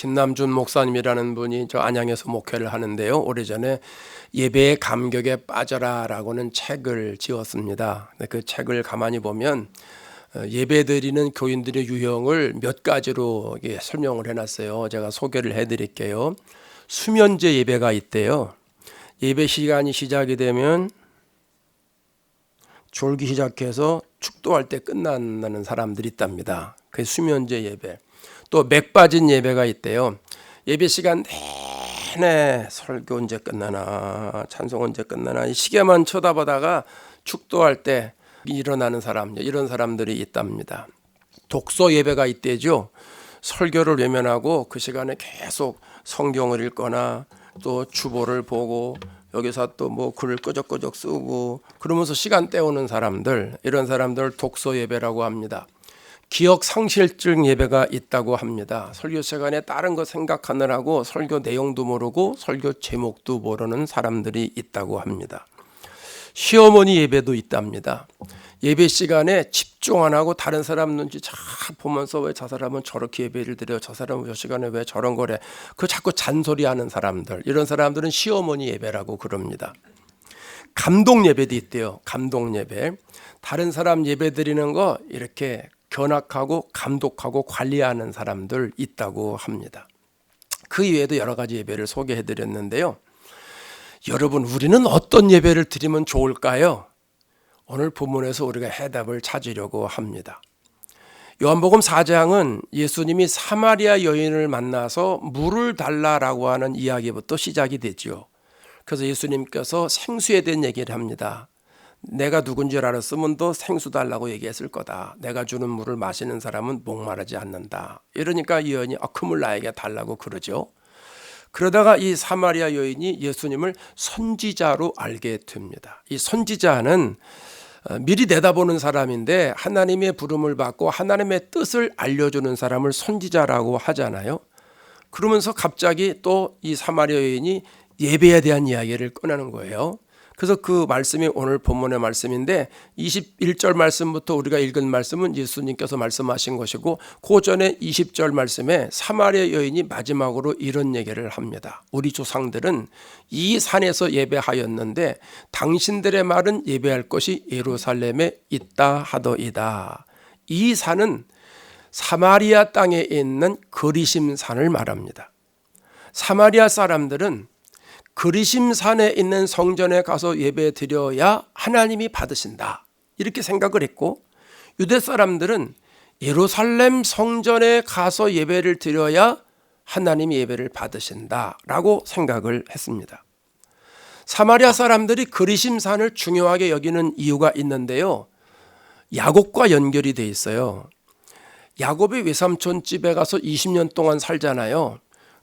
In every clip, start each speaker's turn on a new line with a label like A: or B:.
A: 김남준 목사님이라는 분이 저 안양에서 목회를 하는데요. 오래전에 예배의 감격에 빠져라라고는 책을 지었습니다. 그 책을 가만히 보면 예배 드리는 교인들의 유형을 몇 가지로 설명을 해놨어요. 제가 소개를 해드릴게요. 수면제 예배가 있대요. 예배 시간이 시작이 되면 졸기 시작해서 축도할 때 끝난다는 사람들이 있답니다. 그게 수면제 예배. 또 맥 빠진 예배가 있대요. 예배 시간 내내 설교 언제 끝나나, 찬송 언제 끝나나 이 시계만 쳐다보다가 축도할 때 일어나는 사람, 이런 사람들이 있답니다. 독서 예배가 있대죠. 설교를 외면하고 그 시간에 계속 성경을 읽거나 또 주보를 보고 여기서 또 뭐 글을 끄적끄적 쓰고 그러면서 시간 때우는 사람들, 이런 사람들 독서 예배라고 합니다. 기억 상실증 예배가 있다고 합니다. 설교 시간에 다른 거 생각하느라고 설교 내용도 모르고 설교 제목도 모르는 사람들이 있다고 합니다. 시어머니 예배도 있답니다. 예배 시간에 집중 안 하고 다른 사람 눈치 잘 보면서 왜 저 사람은 저렇게 예배를 드려, 저 사람은 저 시간에 왜 저런 거래, 그 자꾸 잔소리하는 사람들, 이런 사람들은 시어머니 예배라고 그럽니다. 감동 예배도 있대요. 감동 예배. 다른 사람 예배 드리는 거 이렇게 견학하고 감독하고 관리하는 사람들 있다고 합니다. 그 이외에도 여러 가지 예배를 소개해 드렸는데요. 여러분, 우리는 어떤 예배를 드리면 좋을까요? 오늘 본문에서 우리가 해답을 찾으려고 합니다. 요한복음 4장은 예수님이 사마리아 여인을 만나서 물을 달라라고 하는 이야기부터 시작이 되죠. 그래서 예수님께서 생수에 대한 얘기를 합니다. 내가 누군지 알았으면 너 생수 달라고 얘기했을 거다. 내가 주는 물을 마시는 사람은 목마르지 않는다. 이러니까 이 여인이 그 물 나에게 달라고 그러죠. 그러다가 이 사마리아 여인이 예수님을 선지자로 알게 됩니다. 이 선지자는 미리 내다보는 사람인데 하나님의 부름을 받고 하나님의 뜻을 알려주는 사람을 선지자라고 하잖아요. 그러면서 갑자기 또 이 사마리아 여인이 예배에 대한 이야기를 꺼내는 거예요. 그래서 그 말씀이 오늘 본문의 말씀인데 21절 말씀부터 우리가 읽은 말씀은 예수님께서 말씀하신 것이고 그 전에 20절 말씀에 사마리아 여인이 마지막으로 이런 얘기를 합니다. 우리 조상들은 이 산에서 예배하였는데 당신들의 말은 예배할 것이 예루살렘에 있다 하더이다. 이 산은 사마리아 땅에 있는 거리심 산을 말합니다. 사마리아 사람들은 그리심산에 있는 성전에 가서 예배 드려야 하나님이 받으신다, 이렇게 생각을 했고, 유대 사람들은 예루살렘 성전에 가서 예배를 드려야 하나님이 예배를 받으신다라고 생각을 했습니다. 사마리아 사람들이 그리심산을 중요하게 여기는 이유가 있는데요. 야곱과 연결이 돼 있어요. 야곱이 외삼촌 집에 가서 20년 동안 살잖아요.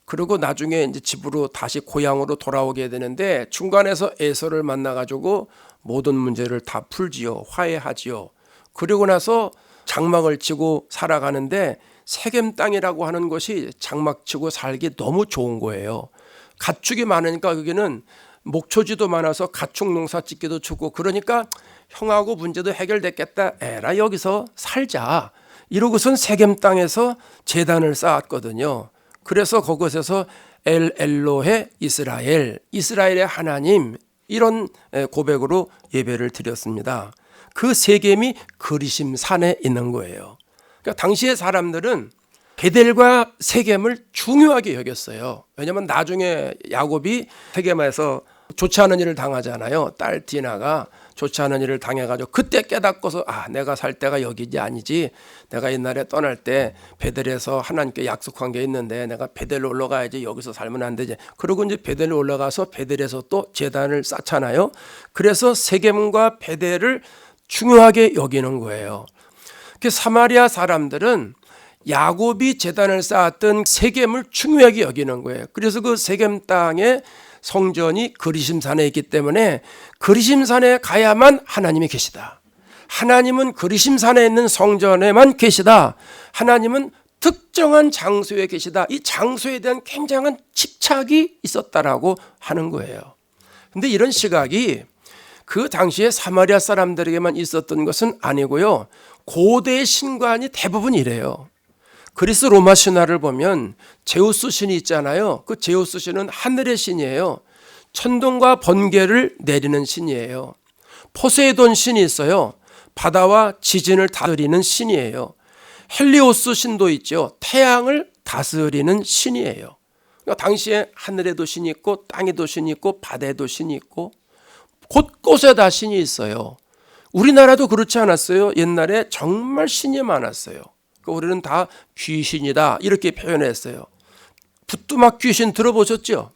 A: 그리고 나중에 이제 집으로 다시 고향으로 돌아오게 되는데 중간에서 에서를 만나가지고 모든 문제를 다 풀지요. 화해하지요. 그리고 나서 장막을 치고 살아가는데 세겜 땅이라고 하는 것이 장막 치고 살기 너무 좋은 거예요. 가축이 많으니까 여기는 목초지도 많아서 가축 농사 짓기도 좋고, 그러니까 형하고 문제도 해결됐겠다. 에라 여기서 살자. 이러고선 세겜 땅에서 제단을 쌓았거든요. 그래서 그곳에서 엘 엘로헤 이스라엘, 이스라엘의 하나님, 이런 고백으로 예배를 드렸습니다. 그 세겜이 그리심 산에 있는 거예요. 그러니까 당시의 사람들은 베델과 세겜을 중요하게 여겼어요. 왜냐하면 나중에 야곱이 세겜에서 좋지 않은 일을 당하잖아요. 딸 디나가 좋지 않은 일을 당해가지고 그때 깨닫고서 내가 살 때가 여기지 아니지, 내가 옛날에 떠날 때 베델에서 하나님께 약속한 게 있는데 내가 베델로 올라가야지, 여기서 살면 안 되지. 그러고 이제 베델로 올라가서 베델에서 또 제단을 쌓잖아요. 그래서 세겜과 베델을 중요하게 여기는 거예요. 그 사마리아 사람들은 야곱이 제단을 쌓았던 세겜을 중요하게 여기는 거예요. 그래서 그 세겜 땅에 성전이 그리심산에 있기 때문에 그리심산에 가야만 하나님이 계시다. 하나님은 그리심산에 있는 성전에만 계시다. 하나님은 특정한 장소에 계시다. 이 장소에 대한 굉장한 집착이 있었다라고 하는 거예요. 근데 이런 시각이 그 당시에 사마리아 사람들에게만 있었던 것은 아니고요. 고대 신관이 대부분 이래요. 그리스 로마 신화를 보면 제우스 신이 있잖아요. 그 제우스 신은 하늘의 신이에요. 천둥과 번개를 내리는 신이에요. 포세이돈 신이 있어요. 바다와 지진을 다스리는 신이에요. 헬리오스 신도 있죠. 태양을 다스리는 신이에요. 그러니까 당시에 하늘에도 신이 있고 땅에도 신이 있고 바다에도 신이 있고 곳곳에 다 신이 있어요. 우리나라도 그렇지 않았어요? 옛날에 정말 신이 많았어요. 그러니까 우리는 다 귀신이다 이렇게 표현했어요. 부뚜막 귀신 들어보셨죠?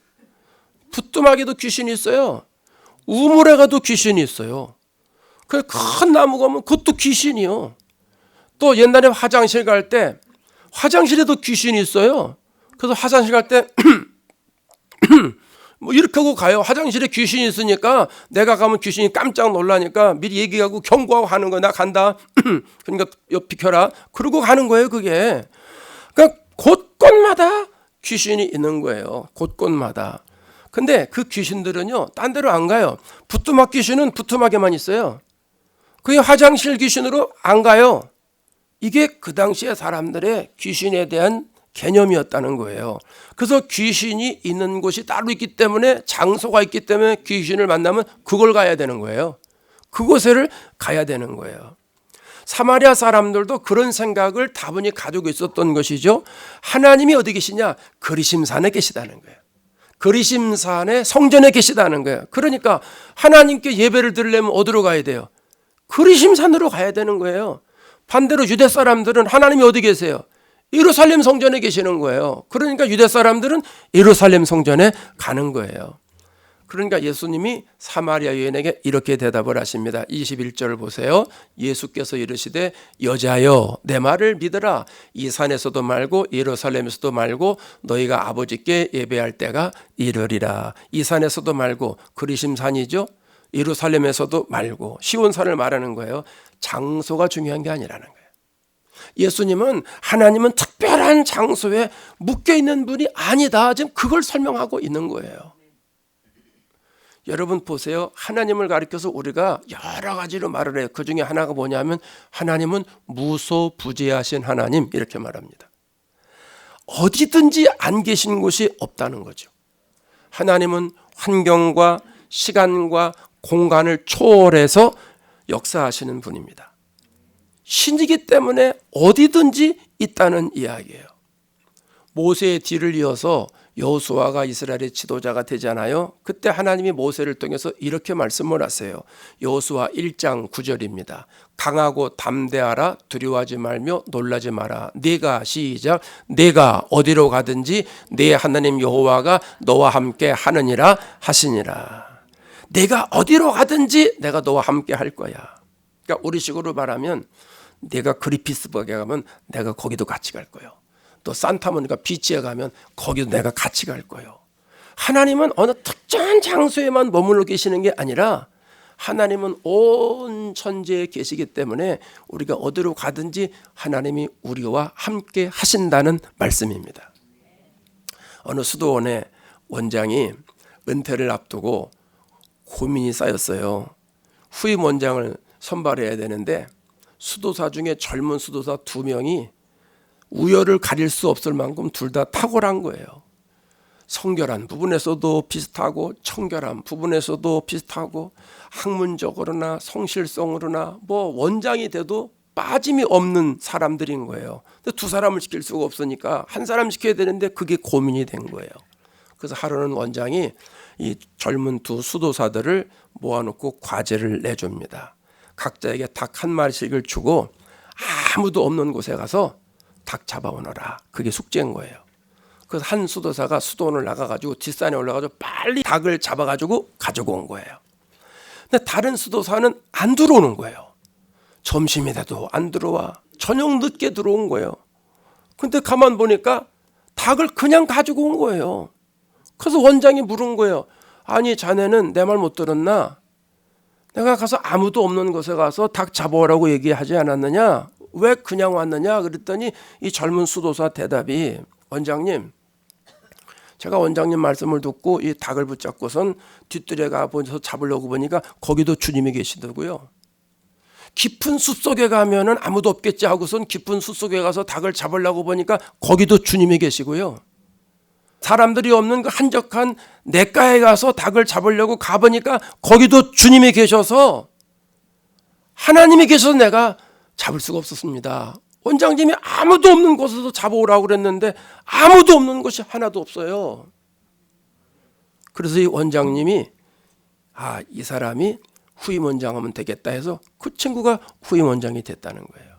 A: 부뚜막에도 귀신이 있어요. 우물에 가도 귀신이 있어요. 그 큰 나무 가면 그것도 귀신이요. 또 옛날에 화장실 갈 때 화장실에도 귀신이 있어요. 그래서 화장실 갈 때 뭐 이렇게 하고 가요. 화장실에 귀신이 있으니까 내가 가면 귀신이 깜짝 놀라니까 미리 얘기하고 경고하고 하는 거야. 나 간다. 그러니까 옆 비켜라. 그러고 가는 거예요. 그게. 그러니까 곳곳마다 귀신이 있는 거예요. 곳곳마다. 근데 그 귀신들은요. 딴 데로 안 가요. 부뚜막 귀신은 부뚜막에만 있어요. 그게 화장실 귀신으로 안 가요. 이게 그 당시에 사람들의 귀신에 대한 개념이었다는 거예요. 그래서 귀신이 있는 곳이 따로 있기 때문에 장소가 있기 때문에 귀신을 만나면 그걸 가야 되는 거예요. 그곳을 가야 되는 거예요. 사마리아 사람들도 그런 생각을 다분히 가지고 있었던 것이죠. 하나님이 어디 계시냐? 그리심산에 계시다는 거예요. 그리심산의 성전에 계시다는 거예요. 그러니까 하나님께 예배를 드리려면 어디로 가야 돼요? 그리심산으로 가야 되는 거예요. 반대로 유대 사람들은 하나님이 어디 계세요? 예루살렘 성전에 계시는 거예요. 그러니까 유대 사람들은 예루살렘 성전에 가는 거예요. 그러니까 예수님이 사마리아 여인에게 이렇게 대답을 하십니다. 21절 보세요. 예수께서 이르시되 여자여 내 말을 믿으라. 이 산에서도 말고 예루살렘에서도 말고 너희가 아버지께 예배할 때가 이르리라. 이 산에서도 말고 그리심산이죠. 예루살렘에서도 말고 시온산을 말하는 거예요. 장소가 중요한 게 아니라는 거예요. 예수님은 하나님은 특별한 장소에 묶여있는 분이 아니다. 지금 그걸 설명하고 있는 거예요. 여러분 보세요. 하나님을 가리켜서 우리가 여러 가지로 말을 해요. 그 중에 하나가 뭐냐면 하나님은 무소부재하신 하나님 이렇게 말합니다. 어디든지 안 계신 곳이 없다는 거죠. 하나님은 환경과 시간과 공간을 초월해서 역사하시는 분입니다. 신이기 때문에 어디든지 있다는 이야기예요. 모세의 뒤를 이어서 여호수아가 이스라엘의 지도자가 되잖아요. 그때 하나님이 모세를 통해서 이렇게 말씀을 하세요. 여호수아 1장 9절입니다. 강하고 담대하라. 두려워하지 말며 놀라지 마라. 네가 시작. 네가 어디로 가든지 네 하나님 여호와가 너와 함께 하느니라 하시니라. 내가 어디로 가든지 내가 너와 함께 할 거야. 그러니까 우리식으로 말하면 내가 그리피스버그에 가면 내가 거기도 같이 갈 거예요. 또 산타모니카 비치에 가면 거기도 내가 같이 갈 거예요. 하나님은 어느 특정한 장소에만 머물러 계시는 게 아니라 하나님은 온 천지에 계시기 때문에 우리가 어디로 가든지 하나님이 우리와 함께 하신다는 말씀입니다. 어느 수도원의 원장이 은퇴를 앞두고 고민이 쌓였어요. 후임 원장을 선발해야 되는데 수도사 중에 젊은 수도사 2명이 우열을 가릴 수 없을 만큼 둘 다 탁월한 거예요. 성결한 부분에서도 비슷하고 청결한 부분에서도 비슷하고 학문적으로나 성실성으로나 뭐 원장이 돼도 빠짐이 없는 사람들인 거예요. 근데 두 사람을 시킬 수가 없으니까 한 사람 시켜야 되는데 그게 고민이 된 거예요. 그래서 하루는 원장이 이 젊은 두 수도사들을 모아놓고 과제를 내줍니다. 각자에게 닭 한 마리씩을 주고 아무도 없는 곳에 가서 닭 잡아오너라. 그게 숙제인 거예요. 그래서 한 수도사가 수도원을 나가가지고 뒷산에 올라가서 빨리 닭을 잡아가지고 가지고 온 거예요. 근데 다른 수도사는 안 들어오는 거예요. 점심이 돼도 안 들어와. 저녁 늦게 들어온 거예요. 근데 가만 보니까 닭을 그냥 가지고 온 거예요. 그래서 원장이 물은 거예요. 아니 자네는 내 말 못 들었나? 내가 가서 아무도 없는 곳에 가서 닭 잡아오라고 얘기하지 않았느냐? 왜 그냥 왔느냐? 그랬더니 이 젊은 수도사 대답이 원장님 제가 원장님 말씀을 듣고 이 닭을 붙잡고선 뒷뜰에 가서 잡으려고 보니까 거기도 주님이 계시더라고요. 깊은 숲속에 가면은 아무도 없겠지 하고선 깊은 숲속에 가서 닭을 잡으려고 보니까 거기도 주님이 계시고요. 사람들이 없는 그 한적한 냇가에 가서 닭을 잡으려고 가보니까 거기도 주님이 계셔서, 하나님이 계셔서 내가 잡을 수가 없었습니다. 원장님이 아무도 없는 곳에서 잡아오라고 그랬는데 아무도 없는 곳이 하나도 없어요. 그래서 이 원장님이 이 사람이 후임 원장하면 되겠다 해서 그 친구가 후임 원장이 됐다는 거예요.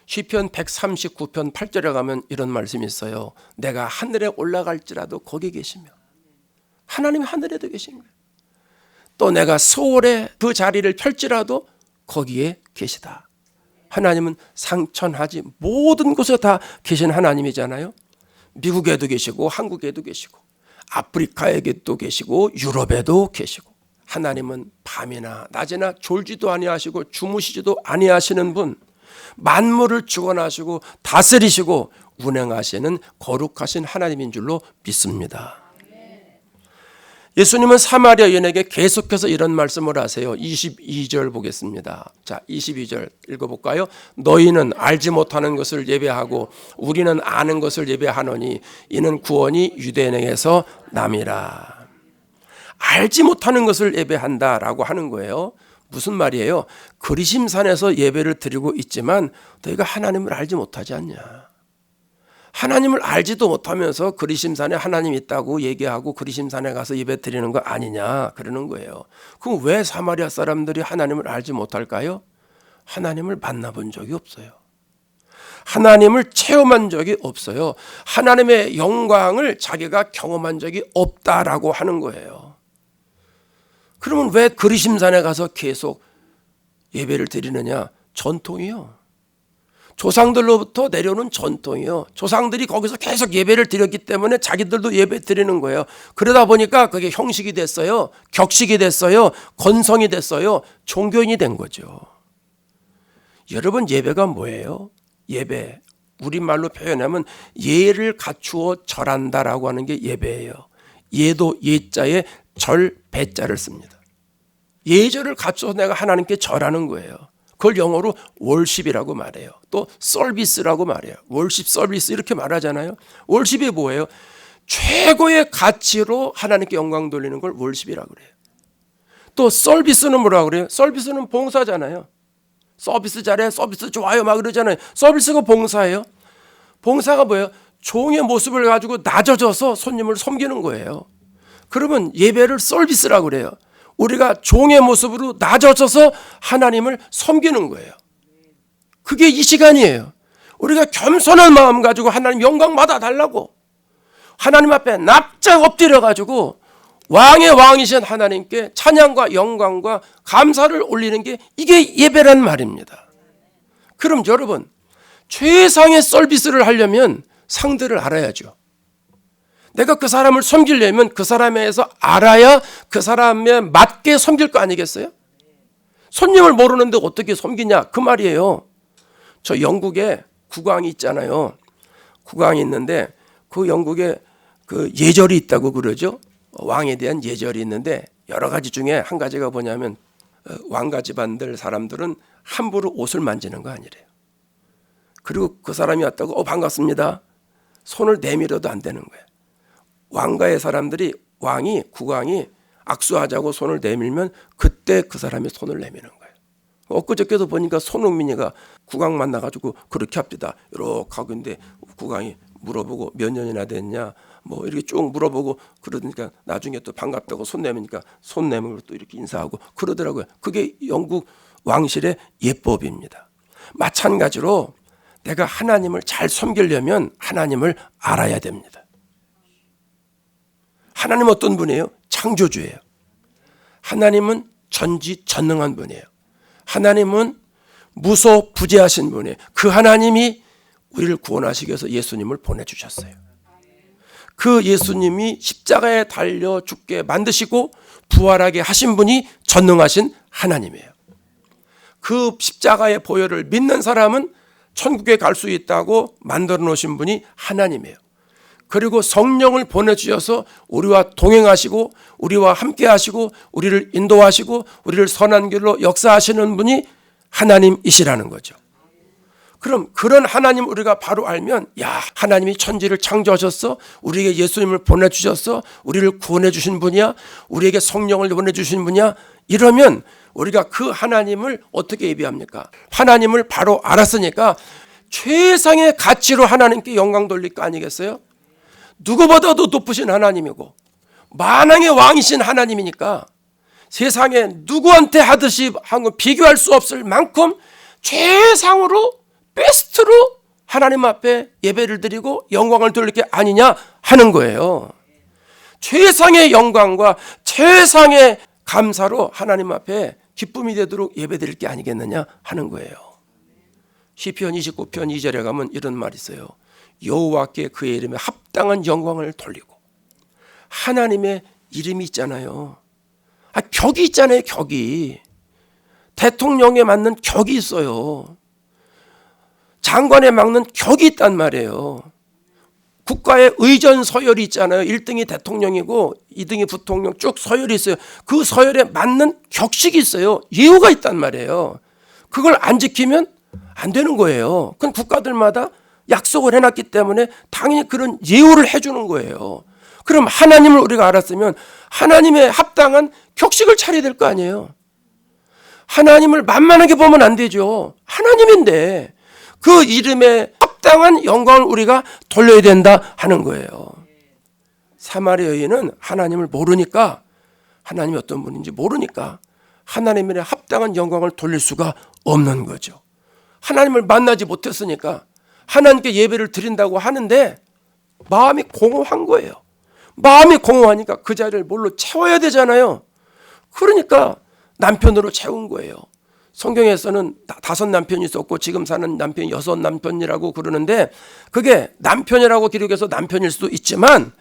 A: 시편 139편 8절에 가면 이런 말씀이 있어요. 내가 하늘에 올라갈지라도 거기 계시며, 하나님이 하늘에도 계신 거예요. 또 내가 소홀에 그 자리를 펼지라도 거기에 계시다. 하나님은 상천하지 모든 곳에 다 계신 하나님이잖아요. 미국에도 계시고 한국에도 계시고 아프리카에도 계시고 유럽에도 계시고, 하나님은 밤이나 낮이나 졸지도 아니하시고 주무시지도 아니하시는 분, 만물을 주관하시고 다스리시고 운행하시는 거룩하신 하나님인 줄로 믿습니다. 예수님은 사마리아 여인에게 계속해서 이런 말씀을 하세요. 22절 보겠습니다. 자, 22절 읽어볼까요? 너희는 알지 못하는 것을 예배하고 우리는 아는 것을 예배하노니 이는 구원이 유대인에게서 남이라. 알지 못하는 것을 예배한다라고 하는 거예요. 무슨 말이에요? 그리심산에서 예배를 드리고 있지만 너희가 하나님을 알지 못하지 않냐. 하나님을 알지도 못하면서 그리심산에 하나님이 있다고 얘기하고 그리심산에 가서 예배 드리는 거 아니냐 그러는 거예요. 그럼 왜 사마리아 사람들이 하나님을 알지 못할까요? 하나님을 만나본 적이 없어요. 하나님을 체험한 적이 없어요. 하나님의 영광을 자기가 경험한 적이 없다라고 하는 거예요. 그러면 왜 그리심산에 가서 계속 예배를 드리느냐? 전통이요. 조상들로부터 내려오는 전통이요. 조상들이 거기서 계속 예배를 드렸기 때문에 자기들도 예배 드리는 거예요. 그러다 보니까 그게 형식이 됐어요. 격식이 됐어요. 건성이 됐어요. 종교인이 된 거죠. 여러분, 예배가 뭐예요? 예배, 우리말로 표현하면 예를 갖추어 절한다라고 하는 게 예배예요. 예도 예자에 절 배자를 씁니다. 예절을 갖춰서 내가 하나님께 절하는 거예요. 그걸 영어로 월십이라고 말해요. 또 서비스라고 말해요. 월십 서비스 이렇게 말하잖아요. 월십이 뭐예요? 최고의 가치로 하나님께 영광 돌리는 걸 월십이라고 그래요. 또 서비스는 뭐라고 그래요? 서비스는 봉사잖아요. 서비스 잘해, 서비스 좋아요 막 그러잖아요. 서비스가 봉사예요. 봉사가 뭐예요? 종의 모습을 가지고 낮아져서 손님을 섬기는 거예요. 그러면 예배를 서비스라고 그래요. 우리가 종의 모습으로 낮아져서 하나님을 섬기는 거예요. 그게 이 시간이에요. 우리가 겸손한 마음 가지고 하나님 영광 받아달라고 하나님 앞에 납작 엎드려가지고 왕의 왕이신 하나님께 찬양과 영광과 감사를 올리는 게 이게 예배란 말입니다. 그럼 여러분, 최상의 서비스를 하려면 상대를 알아야죠. 내가 그 사람을 섬기려면 그 사람에 대해서 알아야 그 사람에 맞게 섬길 거 아니겠어요? 손님을 모르는데 어떻게 섬기냐 그 말이에요. 저 영국에 국왕이 있잖아요. 국왕이 있는데 그 영국에 그 예절이 있다고 그러죠. 왕에 대한 예절이 있는데 여러 가지 중에 한 가지가 뭐냐면 왕가 집안들 사람들은 함부로 옷을 만지는 거 아니래요. 그리고 그 사람이 왔다고 반갑습니다. 손을 내밀어도 안 되는 거예요. 왕가의 사람들이 국왕이 악수하자고 손을 내밀면 그때 그 사람이 손을 내미는 거예요. 엊그저께도 보니까 손흥민이가 국왕 만나가지고 그렇게 합니다. 이렇게 하고 있는데 국왕이 물어보고 몇 년이나 됐냐 뭐 이렇게 쭉 물어보고 그러니까 나중에 또 반갑다고 손 내미니까 손 내밀고 또 이렇게 인사하고 그러더라고요. 그게 영국 왕실의 예법입니다. 마찬가지로 내가 하나님을 잘 섬기려면 하나님을 알아야 됩니다. 하나님 어떤 분이에요? 창조주예요. 하나님은 전지전능한 분이에요. 하나님은 무소부재하신 분이에요. 그 하나님이 우리를 구원하시기 위해서 예수님을 보내주셨어요. 그 예수님이 십자가에 달려 죽게 만드시고 부활하게 하신 분이 전능하신 하나님이에요. 그 십자가의 보혈을 믿는 사람은 천국에 갈 수 있다고 만들어 놓으신 분이 하나님이에요. 그리고 성령을 보내주셔서 우리와 동행하시고 우리와 함께 하시고 우리를 인도하시고 우리를 선한 길로 역사하시는 분이 하나님이시라는 거죠. 그럼 그런 하나님 우리가 바로 알면, 야, 하나님이 천지를 창조하셨어, 우리에게 예수님을 보내주셨어, 우리를 구원해 주신 분이야, 우리에게 성령을 보내주신 분이야, 이러면 우리가 그 하나님을 어떻게 예비합니까? 하나님을 바로 알았으니까 최상의 가치로 하나님께 영광 돌릴 거 아니겠어요? 누구보다도 높으신 하나님이고 만왕의 왕이신 하나님이니까 세상에 누구한테 하듯이 비교할 수 없을 만큼 최상으로 베스트로 하나님 앞에 예배를 드리고 영광을 돌릴 게 아니냐 하는 거예요. 최상의 영광과 최상의 감사로 하나님 앞에 기쁨이 되도록 예배 드릴 게 아니겠느냐 하는 거예요. 시편 29편 2절에 가면 이런 말이 있어요. 여호와께 그의 이름에 합당한 영광을 돌리고. 하나님의 이름이 있잖아요. 격이 있잖아요. 격이. 대통령에 맞는 격이 있어요. 장관에 맞는 격이 있단 말이에요. 국가의 의전 서열이 있잖아요. 1등이 대통령이고 2등이 부통령 쭉 서열이 있어요. 그 서열에 맞는 격식이 있어요. 예우가 있단 말이에요. 그걸 안 지키면 안 되는 거예요. 그건 국가들마다 약속을 해놨기 때문에 당연히 그런 예우를 해주는 거예요. 그럼 하나님을 우리가 알았으면 하나님의 합당한 격식을 차려야 될 거 아니에요. 하나님을 만만하게 보면 안 되죠. 하나님인데 그 이름에 합당한 영광을 우리가 돌려야 된다 하는 거예요. 사마리아 여인은 하나님을 모르니까, 하나님이 어떤 분인지 모르니까 하나님의 합당한 영광을 돌릴 수가 없는 거죠. 하나님을 만나지 못했으니까 하나님께 예배를 드린다고 하는데 마음이 공허한 거예요. 마음이 공허하니까 그 자리를 뭘로 채워야 되잖아요. 그러니까 남편으로 채운 거예요. 성경에서는 5 남편이 있었고 지금 사는 남편이 6 남편이라고 그러는데, 그게 남편이라고 기록해서 남편일 수도 있지만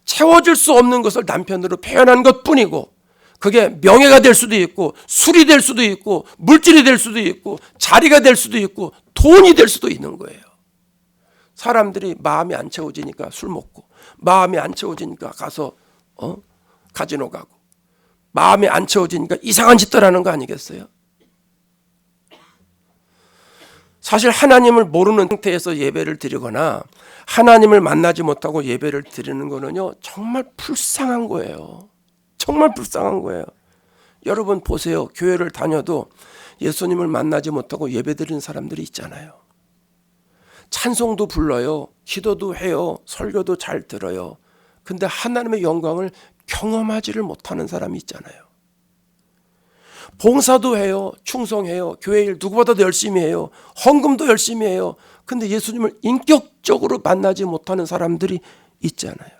A: 채워질 수 없는 것을 남편으로 표현한 것뿐이고, 그게 명예가 될 수도 있고 술이 될 수도 있고 물질이 될 수도 있고 자리가 될 수도 있고 돈이 될 수도 있는 거예요. 사람들이 마음이 안 채워지니까 술 먹고, 마음이 안 채워지니까 가서 카지노 가고, 마음이 안 채워지니까 이상한 짓들 하는 거 아니겠어요? 사실 하나님을 모르는 상태에서 예배를 드리거나 하나님을 만나지 못하고 예배를 드리는 거는요, 정말 불쌍한 거예요. 정말 불쌍한 거예요. 여러분 보세요. 교회를 다녀도 예수님을 만나지 못하고 예배 드리는 사람들이 있잖아요. 찬송도 불러요. 기도도 해요. 설교도 잘 들어요. 근데 하나님의 영광을 경험하지를 못하는 사람이 있잖아요. 봉사도 해요. 충성해요. 교회 일 누구보다도 열심히 해요. 헌금도 열심히 해요. 근데 예수님을 인격적으로 만나지 못하는 사람들이 있잖아요.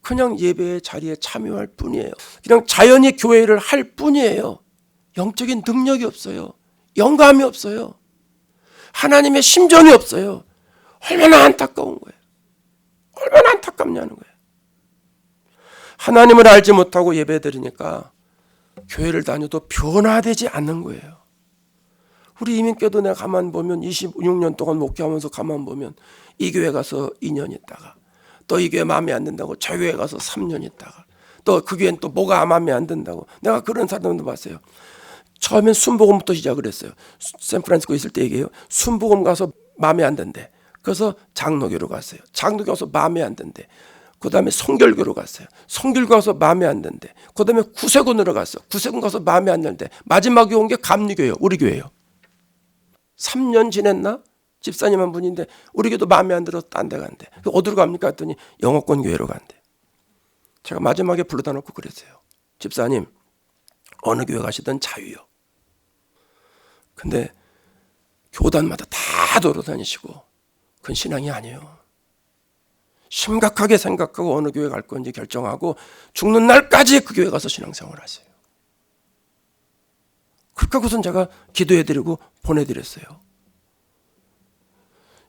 A: 그냥 예배의 자리에 참여할 뿐이에요. 그냥 자연히 교회를 할 뿐이에요. 영적인 능력이 없어요. 영감이 없어요. 하나님의 심정이 없어요. 얼마나 안타까운 거예요. 얼마나 안타깝냐는 거예요. 하나님을 알지 못하고 예배드리니까 교회를 다녀도 변화되지 않는 거예요. 우리 이민교도 내가 가만 보면 26년 동안 목회하면서 가만 보면 이 교회 가서 2년 있다가 또 이 교회 마음에 안 든다고 저 교회 가서 3년 있다가 또 그 교회는 또 뭐가 마음에 안 든다고, 내가 그런 사람도 봤어요. 처음엔 순복음부터 시작을 했어요. 샌프란시스코 있을 때 얘기해요. 순복음 가서 마음에 안 든대. 그래서 장로교로 갔어요. 장로교 가서 마음에 안 든대. 그 다음에 성결교로 갔어요. 성결교 가서 마음에 안 든대. 그 다음에 구세군으로 갔어요. 구세군 가서 마음에 안 든대. 마지막에 온 게 감리교예요. 우리 교회요. 3년 지냈나? 집사님 한 분인데 우리 교도 마음에 안 들어서 딴 데 간대. 어디로 갑니까? 했더니 영어권 교회로 간대. 제가 마지막에 불러다 놓고 그랬어요. 집사님, 어느 교회 가시든 자유요. 근데 교단마다 다 돌아다니시고 그건 신앙이 아니에요. 심각하게 생각하고 어느 교회 갈 건지 결정하고 죽는 날까지 그 교회 가서 신앙생활 하세요. 그렇게 하고선 제가 기도해드리고 보내드렸어요.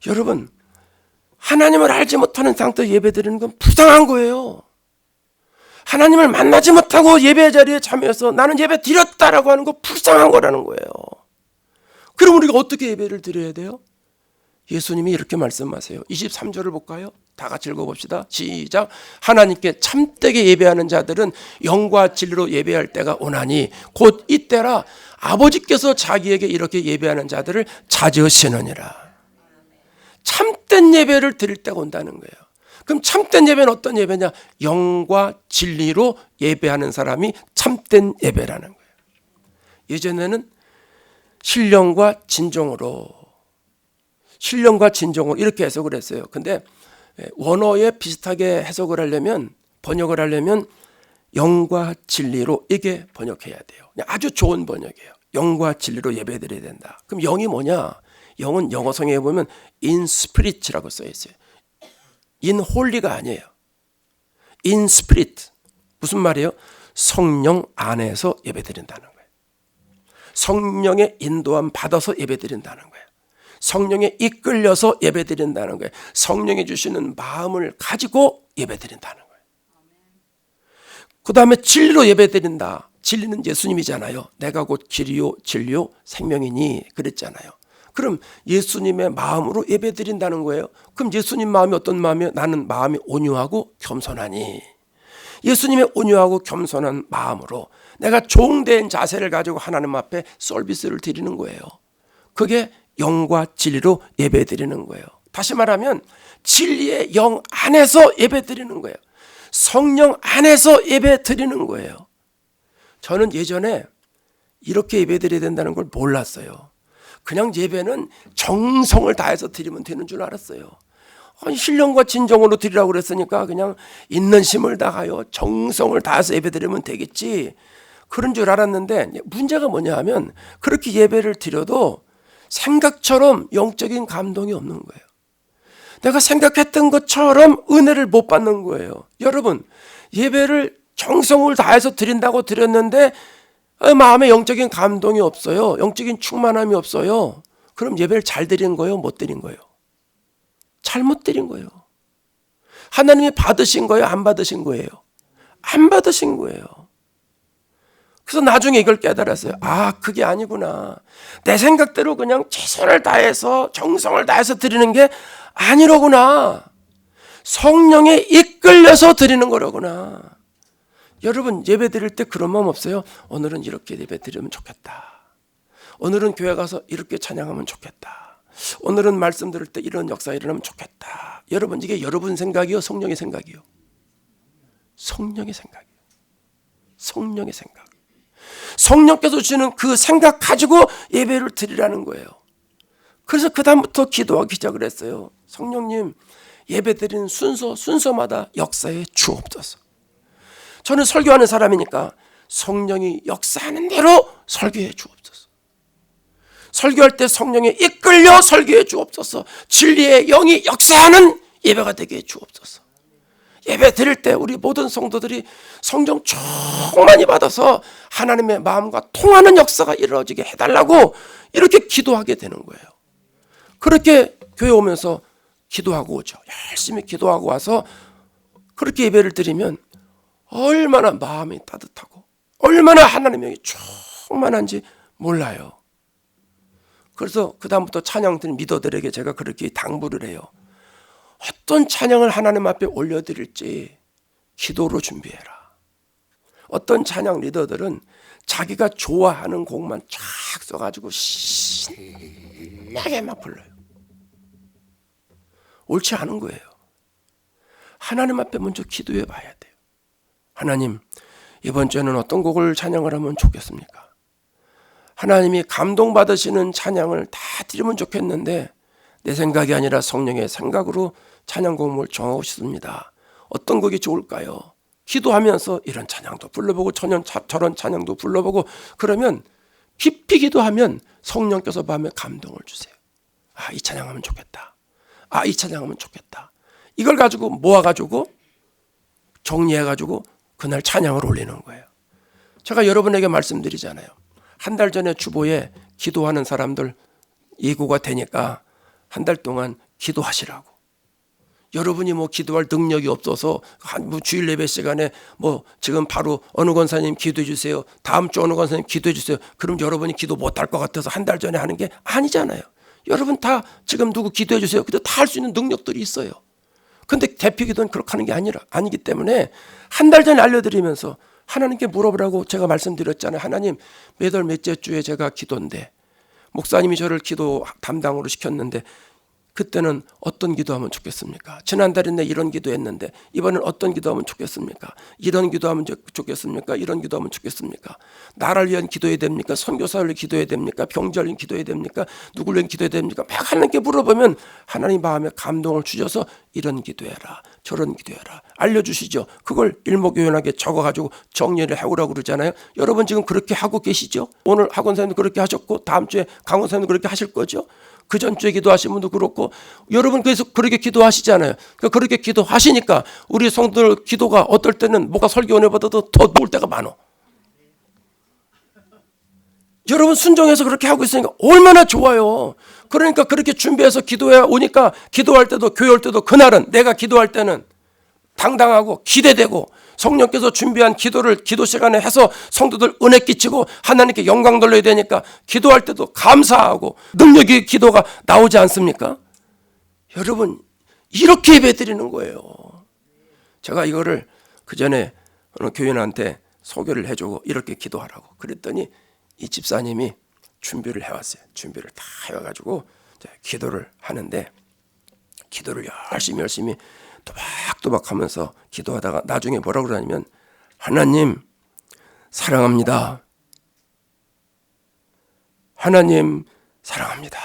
A: 여러분, 하나님을 알지 못하는 상태에 예배드리는 건 불쌍한 거예요. 하나님을 만나지 못하고 예배 자리에 참여해서 나는 예배 드렸다라고 하는 거 불쌍한 거라는 거예요. 그럼 우리가 어떻게 예배를 드려야 돼요? 예수님이 이렇게 말씀하세요. 23절을 볼까요? 다 같이 읽어봅시다. 시작. 하나님께 참되게 예배하는 자들은 영과 진리로 예배할 때가 오나니 곧 이때라. 아버지께서 자기에게 이렇게 예배하는 자들을 찾으시느니라. 참된 예배를 드릴 때가 온다는 거예요. 그럼 참된 예배는 어떤 예배냐? 영과 진리로 예배하는 사람이 참된 예배라는 거예요. 예전에는 신령과 진정으로 이렇게 해석을 했어요. 근데 원어에 비슷하게 해석을 하려면, 번역을 하려면 영과 진리로 이게 번역해야 돼요. 아주 좋은 번역이에요. 영과 진리로 예배드려야 된다. 그럼 영이 뭐냐? 영은 영어 성경에 보면 in spirit라고 써 있어요. in holy가 아니에요. in spirit. 무슨 말이에요? 성령 안에서 예배드린다는 거예요. 성령의 인도함 받아서 예배드린다는 거예요. 성령에 이끌려서 예배드린다는 거예요. 성령이 주시는 마음을 가지고 예배드린다는 거예요. 그 다음에 진리로 예배드린다. 진리는 예수님이잖아요. 내가 곧 길이요 진리요 생명이니 그랬잖아요. 그럼 예수님의 마음으로 예배드린다는 거예요. 그럼 예수님 마음이 어떤 마음이에요? 나는 마음이 온유하고 겸손하니. 예수님의 온유하고 겸손한 마음으로 내가 종된 자세를 가지고 하나님 앞에 서비스를 드리는 거예요. 그게 영과 진리로 예배드리는 거예요. 다시 말하면 진리의 영 안에서 예배드리는 거예요. 성령 안에서 예배드리는 거예요. 저는 예전에 이렇게 예배드려야 된다는 걸 몰랐어요. 그냥 예배는 정성을 다해서 드리면 되는 줄 알았어요. 신령과 진정으로 드리라고 그랬으니까 그냥 있는 힘을 다하여 정성을 다해서 예배드리면 되겠지, 그런 줄 알았는데 문제가 뭐냐 하면 그렇게 예배를 드려도 생각처럼 영적인 감동이 없는 거예요. 내가 생각했던 것처럼 은혜를 못 받는 거예요. 여러분, 예배를 정성을 다해서 드린다고 드렸는데 마음에 영적인 감동이 없어요. 영적인 충만함이 없어요. 그럼 예배를 잘 드린 거예요? 못 드린 거예요? 잘못 드린 거예요. 하나님이 받으신 거예요? 안 받으신 거예요? 안 받으신 거예요. 그래서 나중에 이걸 깨달았어요. 아, 그게 아니구나. 내 생각대로 그냥 최선을 다해서 정성을 다해서 드리는 게 아니로구나. 성령에 이끌려서 드리는 거로구나. 여러분, 예배 드릴 때 그런 마음 없어요? 오늘은 이렇게 예배 드리면 좋겠다. 오늘은 교회 가서 이렇게 찬양하면 좋겠다. 오늘은 말씀 들을 때 이런 역사가 일어나면 좋겠다. 여러분, 이게 여러분 생각이요? 성령의 생각이요? 성령의 생각이요. 성령의 생각. 성령께서 주시는 그 생각 가지고 예배를 드리라는 거예요. 그래서 그 다음부터 기도하기 시작을 했어요. 성령님, 예배 드리는 순서마다 역사에 주옵소서. 저는 설교하는 사람이니까 성령이 역사하는 대로 설교해 주옵소서. 설교할 때 성령에 이끌려 설교해 주옵소서. 진리의 영이 역사하는 예배가 되게 해 주옵소서. 예배 드릴 때 우리 모든 성도들이 성령 충만히 받아서 하나님의 마음과 통하는 역사가 이루어지게 해달라고 이렇게 기도하게 되는 거예요. 그렇게 교회 오면서 기도하고 오죠. 열심히 기도하고 와서 그렇게 예배를 드리면 얼마나 마음이 따뜻하고 얼마나 하나님의 영이 충만한지 몰라요. 그래서 그 다음부터 찬양 드린 리더들에게 제가 그렇게 당부를 해요. 어떤 찬양을 하나님 앞에 올려드릴지 기도로 준비해라. 어떤 찬양 리더들은 자기가 좋아하는 곡만 쫙 써가지고 신나게 막 불러요. 옳지 않은 거예요. 하나님 앞에 먼저 기도해 봐야 돼요. 하나님, 이번 주에는 어떤 곡을 찬양을 하면 좋겠습니까? 하나님이 감동받으시는 찬양을 다 드리면 좋겠는데 내 생각이 아니라 성령의 생각으로 찬양곡을 정하고 싶습니다. 어떤 곡이 좋을까요? 기도하면서 이런 찬양도 불러보고 저런 찬양도 불러보고 그러면 깊이 기도하면 성령께서 마음에 감동을 주세요. 아, 이 찬양하면 좋겠다. 아, 이 찬양하면 좋겠다. 이걸 가지고 모아가지고 정리해가지고 그날 찬양을 올리는 거예요. 제가 여러분에게 말씀드리잖아요. 한 달 전에 주보에 기도하는 사람들 예고가 되니까 한 달 동안 기도하시라고. 여러분이 뭐 기도할 능력이 없어서 뭐 주일 예배 시간에 뭐 지금 바로 어느 권사님 기도해 주세요. 다음 주 어느 권사님 기도해 주세요. 그럼 여러분이 기도 못할 것 같아서 한 달 전에 하는 게 아니잖아요. 여러분 다 지금 누구 기도해 주세요. 근데 다 할 수 있는 능력들이 있어요. 근데 대피기도는 그렇게 하는 게 아니기 때문에 한 달 전에 알려드리면서 하나님께 물어보라고 제가 말씀드렸잖아요. 하나님, 몇월 몇째 주에 제가 기도인데 목사님이 저를 기도 담당으로 시켰는데 그때는 어떤 기도하면 좋겠습니까? 지난달에 이런 기도했는데 이번엔 어떤 기도하면 좋겠습니까? 이런 기도하면 좋겠습니까? 이런 기도하면 좋겠습니까? 나를 위한 기도해야 됩니까? 선교사를 위해 기도해야 됩니까? 병자를 위해 기도해야 됩니까? 누구를 위해 기도해야 됩니까? 막 하나님께 물어보면 하나님 마음에 감동을 주셔서 이런 기도해라, 저런 기도해라 알려주시죠. 그걸 일목요연하게 적어가지고 정리를 해오라고 그러잖아요. 여러분 지금 그렇게 하고 계시죠? 오늘 학원 선생님도 그렇게 하셨고 다음 주에 강원 선생님도 그렇게 하실 거죠? 그 전주에 기도하신 분도 그렇고 여러분 계속 그렇게 기도하시잖아요. 그러니까 그렇게 기도하시니까 우리 성도들 기도가 어떨 때는 뭐가 설교원회보다도 더 놓을 때가 많어. 여러분 순종해서 그렇게 하고 있으니까 얼마나 좋아요. 그러니까 그렇게 준비해서 기도해 오니까 기도할 때도 교회 올 때도 그날은 내가 기도할 때는 당당하고 기대되고 성령께서 준비한 기도를 기도 시간에 해서 성도들 은혜 끼치고 하나님께 영광 돌려야 되니까 기도할 때도 감사하고 능력의 기도가 나오지 않습니까? 여러분 이렇게 예배드리는 거예요. 제가 이거를 그 전에 어느 교인한테 소개를 해주고 이렇게 기도하라고 그랬더니 이 집사님이 준비를 해왔어요. 준비를 다 해와가지고 기도를 하는데 기도를 열심히 또박또박 하면서 기도하다가 나중에 뭐라고 그러냐면 하나님 사랑합니다. 하나님 사랑합니다.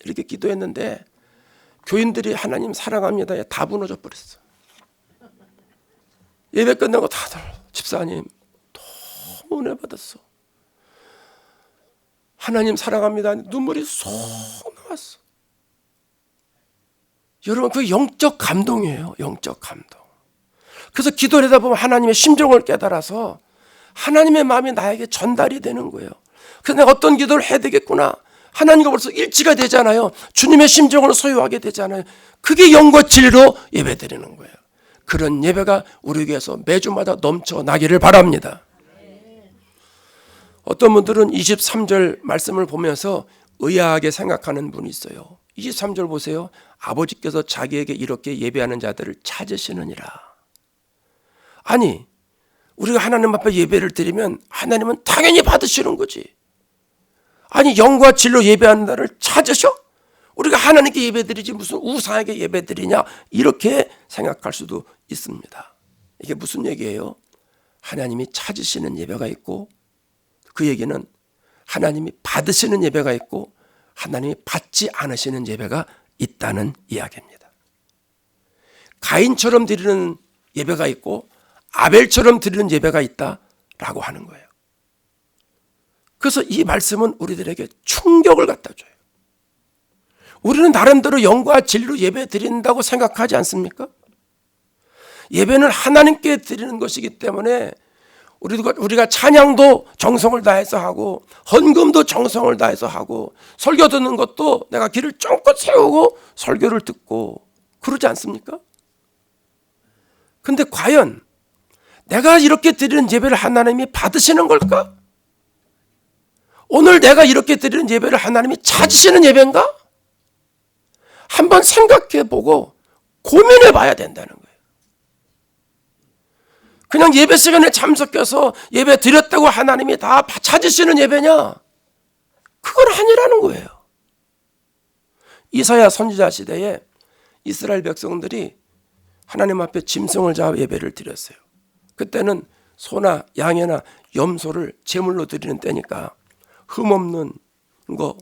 A: 이렇게 기도했는데 교인들이 하나님 사랑합니다에 다 무너져 버렸어. 예배 끝나고 다들 집사님 너무 은혜 받았어. 하나님 사랑합니다. 눈물이 쏙 나왔어. 여러분 그 영적 감동이에요. 영적 감동. 그래서 기도를 하다 보면 하나님의 심정을 깨달아서 하나님의 마음이 나에게 전달이 되는 거예요. 그래서 내가 어떤 기도를 해야 되겠구나. 하나님과 벌써 일치가 되잖아요. 주님의 심정을 소유하게 되잖아요. 그게 영과 진리로 예배드리는 거예요. 그런 예배가 우리 교회에서 매주마다 넘쳐나기를 바랍니다. 어떤 분들은 23절 말씀을 보면서 의아하게 생각하는 분이 있어요. 23절 보세요. 아버지께서 자기에게 이렇게 예배하는 자들을 찾으시느니라. 아니 우리가 하나님 앞에 예배를 드리면 하나님은 당연히 받으시는 거지. 아니 영과 진로 예배하는 자를 찾으셔? 우리가 하나님께 예배드리지 무슨 우상에게 예배드리냐 이렇게 생각할 수도 있습니다. 이게 무슨 얘기예요? 하나님이 찾으시는 예배가 있고 그 얘기는 하나님이 받으시는 예배가 있고 하나님이 받지 않으시는 예배가 있다는 이야기입니다. 가인처럼 드리는 예배가 있고 아벨처럼 드리는 예배가 있다라고 하는 거예요. 그래서 이 말씀은 우리들에게 충격을 갖다 줘요. 우리는 나름대로 영과 진리로 예배 드린다고 생각하지 않습니까? 예배는 하나님께 드리는 것이기 때문에 우리가 찬양도 정성을 다해서 하고 헌금도 정성을 다해서 하고 설교 듣는 것도 내가 길을 쫑긋 세우고 설교를 듣고 그러지 않습니까? 근데 과연 내가 이렇게 드리는 예배를 하나님이 받으시는 걸까? 오늘 내가 이렇게 드리는 예배를 하나님이 찾으시는 예배인가? 한번 생각해보고 고민해 봐야 된다는 거예요. 그냥 예배 시간에 참석해서 예배 드렸다고 하나님이 다 찾으시는 예배냐? 그건 아니라는 거예요. 이사야 선지자 시대에 이스라엘 백성들이 하나님 앞에 짐승을 잡아 예배를 드렸어요. 그때는 소나 양이나 염소를 제물로 드리는 때니까 흠없는 거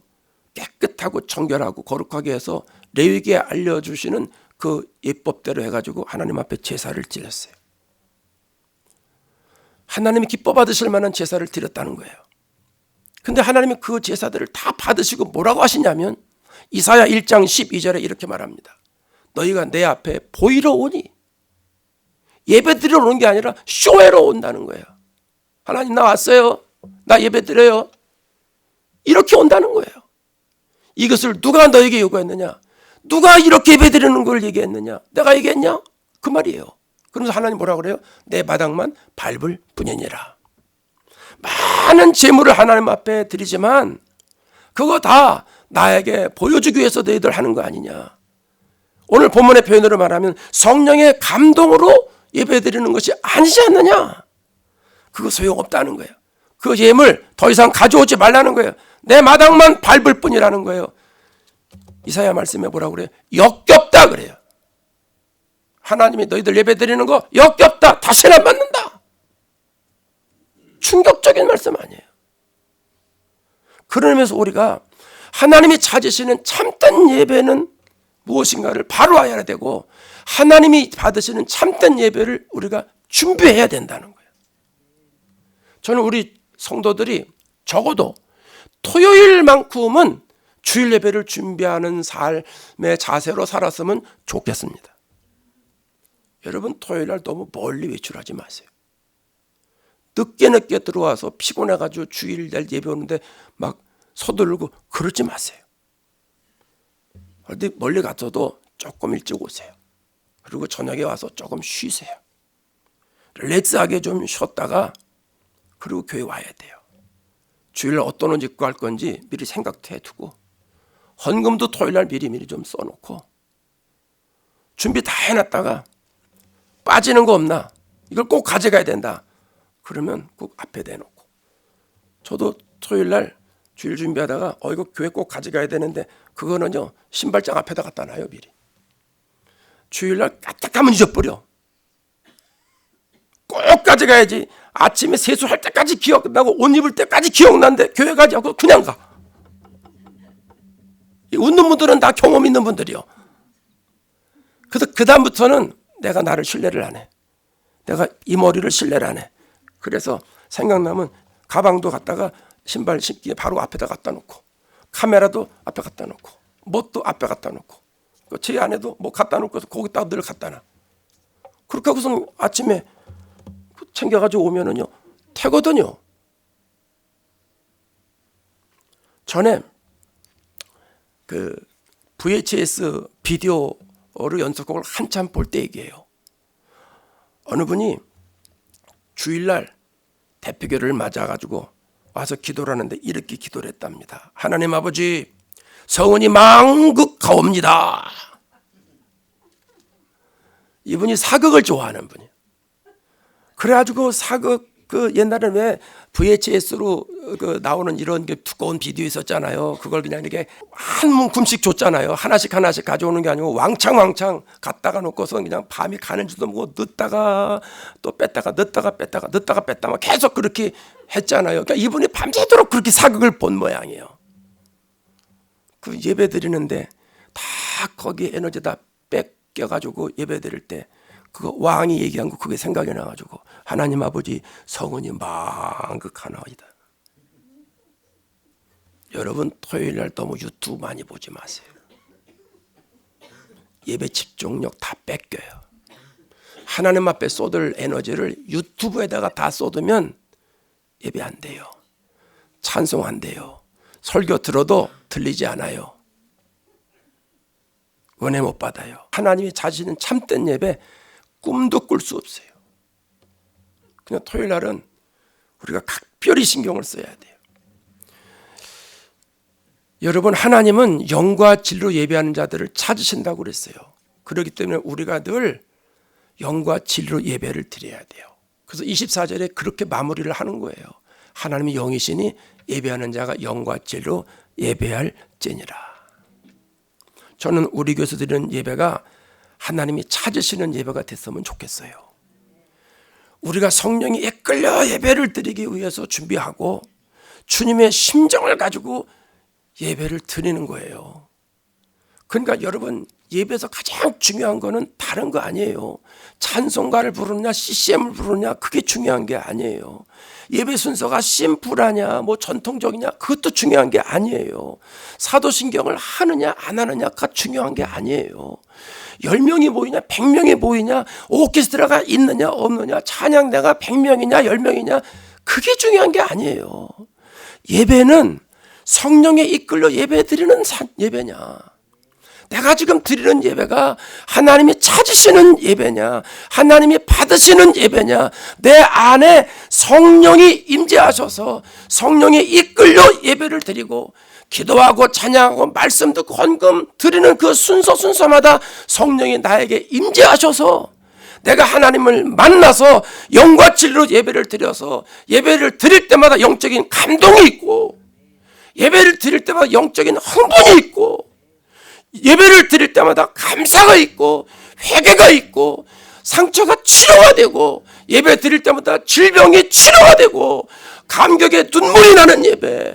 A: 깨끗하고 정결하고 거룩하게 해서 레위기에 알려주시는 그 예법대로 해가지고 하나님 앞에 제사를 드렸어요. 하나님이 기뻐 받으실 만한 제사를 드렸다는 거예요. 근데 하나님이 그 제사들을 다 받으시고 뭐라고 하시냐면 이사야 1장 12절에 이렇게 말합니다. 너희가 내 앞에 보이러 오니 예배 드리러 오는 게 아니라 쇼회로 온다는 거예요. 하나님 나 왔어요. 나 예배 드려요. 이렇게 온다는 거예요. 이것을 누가 너에게 요구했느냐? 누가 이렇게 예배 드리는 걸 얘기했느냐? 내가 얘기했냐? 그 말이에요. 그러면서 하나님 뭐라 그래요? 내 마당만 밟을 뿐이니라. 많은 재물을 하나님 앞에 드리지만 그거 다 나에게 보여주기 위해서 너희들 하는 거 아니냐? 오늘 본문의 표현으로 말하면 성령의 감동으로 예배드리는 것이 아니지 않느냐. 그거 소용없다는 거예요. 그 예물 더 이상 가져오지 말라는 거예요. 내 마당만 밟을 뿐이라는 거예요. 이사야 말씀에 뭐라고 그래요? 역겹다 그래요. 하나님이 너희들 예배드리는 거 역겹다. 다시는 안 받는다. 충격적인 말씀 아니에요. 그러면서 우리가 하나님이 찾으시는 참된 예배는 무엇인가를 바로 알아야 되고 하나님이 받으시는 참된 예배를 우리가 준비해야 된다는 거예요. 저는 우리 성도들이 적어도 토요일만큼은 주일 예배를 준비하는 삶의 자세로 살았으면 좋겠습니다. 여러분 토요일날 너무 멀리 외출하지 마세요. 늦게 들어와서 피곤해가지고 주일날 예배 오는데 막 서두르고 그러지 마세요. 어디 멀리 갔어도 조금 일찍 오세요. 그리고 저녁에 와서 조금 쉬세요. 릴렉스하게 좀 쉬었다가 그리고 교회 와야 돼요. 주일날 어떤 옷 입고 할 건지 미리 생각도 해두고 헌금도 토요일날 미리 좀 써놓고 준비 다 해놨다가 빠지는 거 없나? 이걸 꼭 가져가야 된다. 그러면 꼭 앞에 대놓고. 저도 토요일날 주일 준비하다가 이거 교회 꼭 가져가야 되는데 그거는요 신발장 앞에다 갖다 놔요 미리. 주일날 까딱하면 잊어버려. 꼭 가져가야지. 아침에 세수할 때까지 기억나고 옷 입을 때까지 기억나는데 교회 가지 않고 그냥 가. 웃는 분들은 다 경험 있는 분들이요. 그래서 그 다음부터는 내가 나를 신뢰를 안 해. 내가 이 머리를 신뢰를 안 해. 그래서 생각나면 가방도 갖다가 신발 신기에 바로 앞에다 갖다 놓고 카메라도 앞에 갖다 놓고 뭣도 앞에 갖다 놓고 제 안에도 뭐 갖다 놓고서 거기다 늘 갖다 놔. 그렇게 하고서 아침에 챙겨가지고 오면은요 태거든요. 전에 그 VHS 비디오로 연속곡을 한참 볼 때 얘기해요. 어느 분이 주일날 대표교를 맞아가지고 와서 기도를 하는데 이렇게 기도를 했답니다. 하나님 아버지, 성은이 망극하옵니다. 이분이 사극을 좋아하는 분이에요. 그래가지고 사극 그 옛날에 왜 VHS로 그 나오는 이런 게 두꺼운 비디오 있었잖아요. 그걸 그냥 이렇게 한 문큼씩 줬잖아요. 하나씩 가져오는 게 아니고 왕창 갖다가 놓고서 그냥 밤이 가는 줄도 모르고 늦다가 또 뺐다가 뺐다가 계속 그렇게 했잖아요. 그러니까 이분이 밤새도록 그렇게 사극을 본 모양이에요. 그 예배 드리는데 다 거기에 에너지다 뺏겨가지고 예배 드릴 때 그거 왕이 얘기한 거 그게 생각이 나가지고 하나님 아버지 성은이 망극하나이다. 여러분 토요일날 너무 유튜브 많이 보지 마세요. 예배 집중력 다 뺏겨요. 하나님 앞에 쏟을 에너지를 유튜브에다가 다 쏟으면 예배 안 돼요. 찬송 안 돼요. 설교 들어도 들리지 않아요. 은혜 못 받아요. 하나님이 자신은 참된 예배 꿈도 꿀 수 없어요. 그냥 토요일 날은 우리가 각별히 신경을 써야 돼요. 여러분 하나님은 영과 진리로 예배하는 자들을 찾으신다고 그랬어요. 그렇기 때문에 우리가 늘 영과 진리로 예배를 드려야 돼요. 그래서 24절에 그렇게 마무리를 하는 거예요. 하나님이 영이시니 예배하는 자가 영과 진리로 예배할지니라. 저는 우리 교회에서 드리는 예배가 하나님이 찾으시는 예배가 됐으면 좋겠어요. 우리가 성령이 이끌려 예배를 드리기 위해서 준비하고 주님의 심정을 가지고 예배를 드리는 거예요. 그러니까 여러분 예배에서 가장 중요한 거는 다른 거 아니에요. 찬송가를 부르느냐 CCM을 부르느냐 그게 중요한 게 아니에요. 예배 순서가 심플하냐 뭐 전통적이냐 그것도 중요한 게 아니에요. 사도신경을 하느냐 안 하느냐가 중요한 게 아니에요. 10명이 모이냐 100명이 모이냐 오케스트라가 있느냐 없느냐 찬양대가 100명이냐 10명이냐 그게 중요한 게 아니에요. 예배는 성령에 이끌려 예배 드리는 예배냐, 내가 지금 드리는 예배가 하나님이 찾으시는 예배냐, 하나님이 받으시는 예배냐, 내 안에 성령이 임재하셔서 성령에 이끌려 예배를 드리고 기도하고 찬양하고 말씀 듣고 헌금 드리는 그 순서마다 성령이 나에게 임재하셔서 내가 하나님을 만나서 영과 진리로 예배를 드려서 예배를 드릴 때마다 영적인 감동이 있고, 예배를 드릴 때마다 영적인 흥분이 있고, 예배를 드릴 때마다 감사가 있고, 회개가 있고, 상처가 치료가 되고, 예배 드릴 때마다 질병이 치료가 되고, 감격의 눈물이 나는 예배,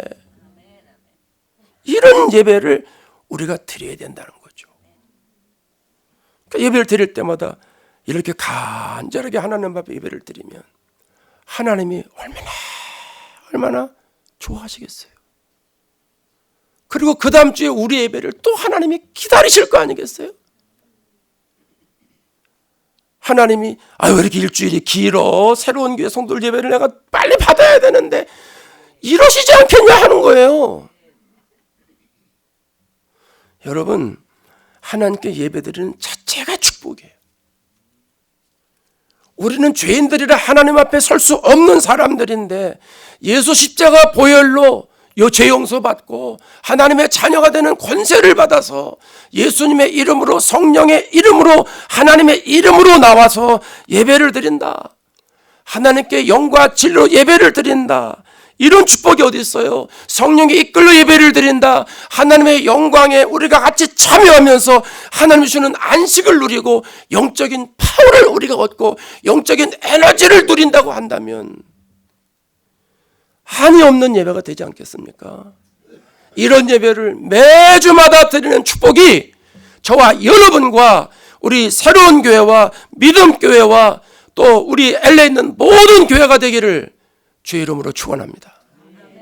A: 이런 예배를 우리가 드려야 된다는 거죠. 그러니까 예배를 드릴 때마다 이렇게 간절하게 하나님 앞에 예배를 드리면 하나님이 얼마나 좋아하시겠어요. 그리고 그 다음 주에 우리 예배를 또 하나님이 기다리실 거 아니겠어요? 하나님이 왜 이렇게 일주일이 길어, 새로운 교회 성도들 예배를 내가 빨리 받아야 되는데 이러시지 않겠냐 하는 거예요. 여러분, 하나님께 예배드리는 자체가 축복이에요. 우리는 죄인들이라 하나님 앞에 설 수 없는 사람들인데 예수 십자가 보혈로 죄 용서받고 하나님의 자녀가 되는 권세를 받아서 예수님의 이름으로, 성령의 이름으로, 하나님의 이름으로 나와서 예배를 드린다. 하나님께 영과 진리로 예배를 드린다. 이런 축복이 어디 있어요? 성령이 이끌로 예배를 드린다. 하나님의 영광에 우리가 같이 참여하면서 하나님 주시는 안식을 누리고 영적인 파워를 우리가 얻고 영적인 에너지를 누린다고 한다면 한이 없는 예배가 되지 않겠습니까? 이런 예배를 매주마다 드리는 축복이 저와 여러분과 우리 새로운 교회와 믿음 교회와 또 우리 LA에 있는 모든 교회가 되기를 주의 이름으로 축원합니다.